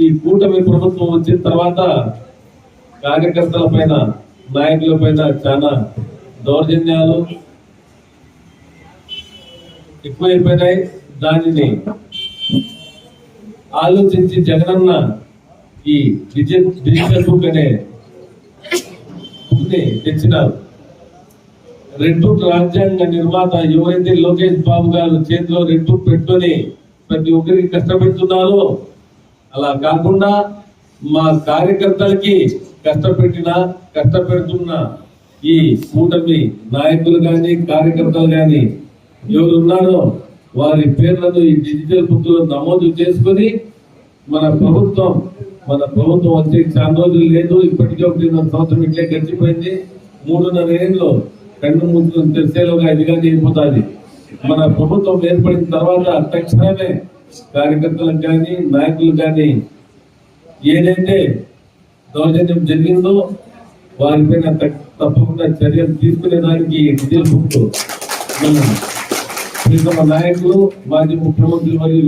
ఈ కూటమి ప్రభుత్వం వచ్చిన తర్వాత కార్యకర్తల పైన నాయకుల పైన చాలా దౌర్జన్యాలు ఎక్కువైపోయినాయి. దానిని ఆలోచించి జగనన్న ఈ డిజిటల్ బుక్ అనే బుక్ ని తెచ్చినారు. రెడ్ బుక్ రాజ్యాంగ నిర్మాత ఎవరైతే లోకేష్ బాబు గారు చేతిలో రెడ్ బుక్ పెట్టుకొని ప్రతి ఒక్కరికి కష్టపెడుతున్నారో అలా కాకుండా మా కార్యకర్తలకి కష్టపెడుతున్న ఈ కూటమి నాయకులు కానీ కార్యకర్తలు కానీ ఎవరున్నారో వారి పేర్లను ఈ డిజిటల్ బుక్ లో నమోదు చేసుకుని మన ప్రభుత్వం వచ్చే చాలా రోజులు లేదు. ఇప్పటికే 1.5 సంవత్సరం ఇట్లే గడిచిపోయింది. 3.5 ఏళ్ళు కన్ను మూసుకొని తెరిసేలోగా ఇదిగా అయిపోతుంది. మన ప్రభుత్వం ఏర్పడిన తర్వాత తక్షణమే కార్యకర్తలకు కానీ నాయకులు కానీ ఏదైతే దౌర్జన్యం జరిగిందో వారిపైన తప్పకుండా చర్యలు తీసుకునేదానికి డిజిటల్ బుక్ మన నాయకులు మాజీ ముఖ్యమంత్రి మరియు